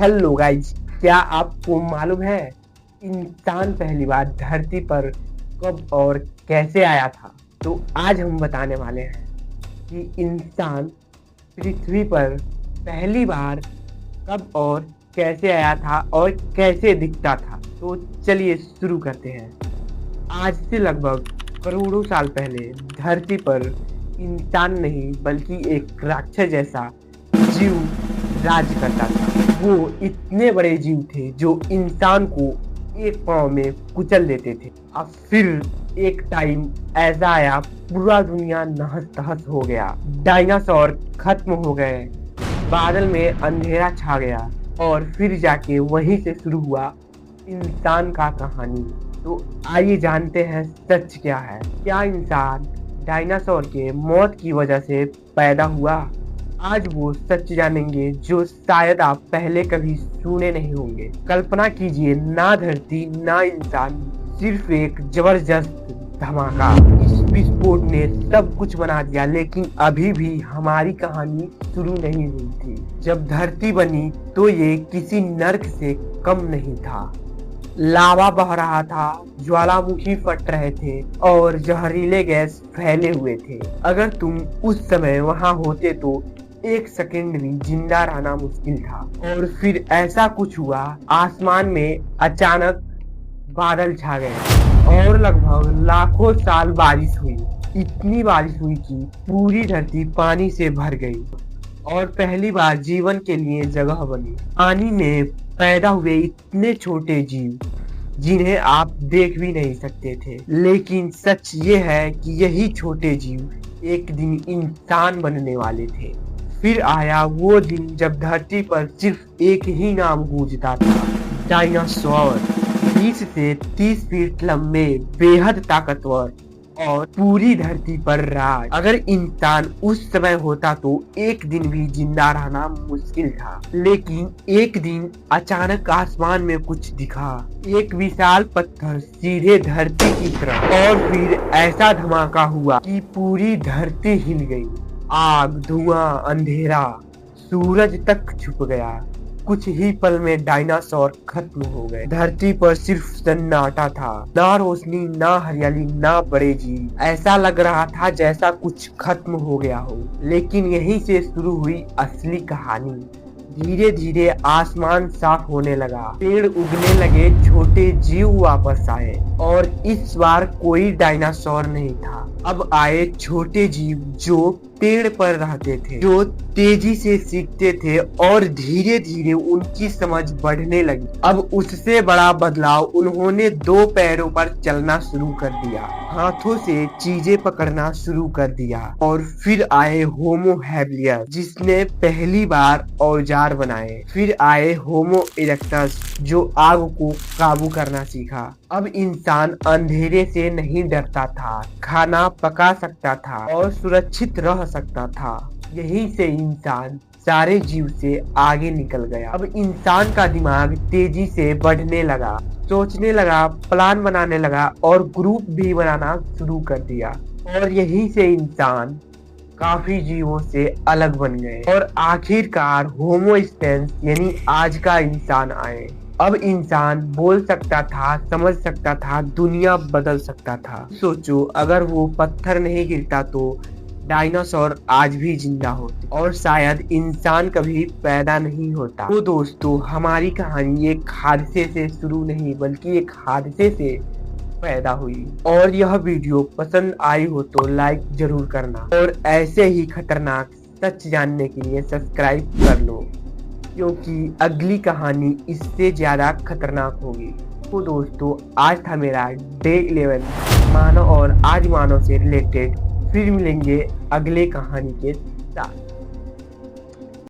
Hello guys, क्या आपको मालूम है इंसान पहली बार धरती पर कब और कैसे आया था? तो आज हम बताने वाले हैं कि इंसान पृथ्वी पर पहली बार कब और कैसे आया था और कैसे दिखता था। तो चलिए शुरू करते हैं। आज से लगभग करोड़ों साल पहले धरती पर इंसान नहीं बल्कि एक राक्षस जैसा जीव राज करता था। वो इतने बड़े जीव थे जो इंसान को एक पांव में कुचल देते थे। अब फिर एक टाइम ऐसा आया, पूरा दुनिया नहस तहस हो गया, डायनासोर खत्म हो गए, बादल में अंधेरा छा गया और फिर जाके वहीं से शुरू हुआ इंसान का कहानी। तो आइए जानते हैं सच क्या है। क्या इंसान डायनासोर के मौत की वजह से पैदा हुआ? आज वो सच जानेंगे जो शायद आप पहले कभी सुने नहीं होंगे। कल्पना कीजिए, ना धरती ना इंसान, सिर्फ एक जबरदस्त धमाका। इस विस्फोट ने सब कुछ बना दिया, लेकिन अभी भी हमारी कहानी शुरू नहीं हुई थी। जब धरती बनी तो ये किसी नर्क से कम नहीं था। लावा बह रहा था, ज्वालामुखी फट रहे थे और जहरीले गैस फैले हुए थे। अगर तुम उस समय वहां होते तो एक सेकंड भी जिंदा रहना मुश्किल था। और फिर ऐसा कुछ हुआ, आसमान में अचानक बादल छा गए और लगभग लाखों साल बारिश हुई। इतनी बारिश हुई कि पूरी धरती पानी से भर गई और पहली बार जीवन के लिए जगह बनी। पानी में पैदा हुए इतने छोटे जीव जिन्हें आप देख भी नहीं सकते थे। लेकिन सच ये है कि यही छोटे जीव एक दिन इंसान बनने वाले थे। फिर आया वो दिन जब धरती पर सिर्फ एक ही नाम गूंजता था, डायनासोर। 20 से 30 फीट लंबे, बेहद ताकतवर और पूरी धरती पर राज। अगर इंसान उस समय होता तो एक दिन भी जिंदा रहना मुश्किल था। लेकिन एक दिन अचानक आसमान में कुछ दिखा, एक विशाल पत्थर सीधे धरती की तरफ। और फिर ऐसा धमाका हुआ कि पूरी धरती हिल गई। आग, धुआं, अंधेरा, सूरज तक छुप गया। कुछ ही पल में डायनासोर खत्म हो गए। धरती पर सिर्फ सन्नाटा था, ना रोशनी, ना हरियाली, ना बड़े जीव। ऐसा लग रहा था जैसा कुछ खत्म हो गया हो। लेकिन यहीं से शुरू हुई असली कहानी। धीरे धीरे आसमान साफ होने लगा, पेड़ उगने लगे, छोटे जीव वापस आए और इस बार कोई डायनासोर नहीं था। अब आए छोटे जीव जो पेड़ पर रहते थे, जो तेजी से सीखते थे और धीरे धीरे उनकी समझ बढ़ने लगी। अब उससे बड़ा बदलाव, उन्होंने 2 पैरों पर चलना शुरू कर दिया, हाथों से चीजें पकड़ना शुरू कर दिया। और फिर आए होमो हैबिलियस, जिसने पहली बार औजार बनाए। फिर आए होमो इरेक्टस, जो आग को काबू करना सीखा। अब इंसान अंधेरे से नहीं डरता था, खाना पका सकता था और सुरक्षित रह सकता था। यहीं से इंसान सारे जीव से आगे निकल गया। अब इंसान का दिमाग तेजी से बढ़ने लगा, सोचने लगा, प्लान बनाने लगा और ग्रुप भी बनाना शुरू कर दिया। और यहीं से इंसान काफी जीवों से अलग बन गए और आखिरकार होमो सेपियंस यानी आज का इंसान आए। अब इंसान बोल सकता था, समझ सकता था, दुनिया बदल सकता था। सोचो, अगर वो पत्थर नहीं गिरता तो डायनासोर आज भी जिंदा होते और शायद इंसान कभी पैदा नहीं होता। तो दोस्तों, हमारी कहानी एक हादसे से शुरू नहीं बल्कि एक हादसे से पैदा हुई। और यह वीडियो पसंद आई हो तो लाइक जरूर करना और ऐसे ही खतरनाक सच जानने के लिए सब्सक्राइब कर लो, क्योंकि अगली कहानी इससे ज्यादा खतरनाक होगी। तो दोस्तों, आज था मेरा डे 11 मानव और आज मानव से रिलेटेड। फिर मिलेंगे अगले कहानी के साथ।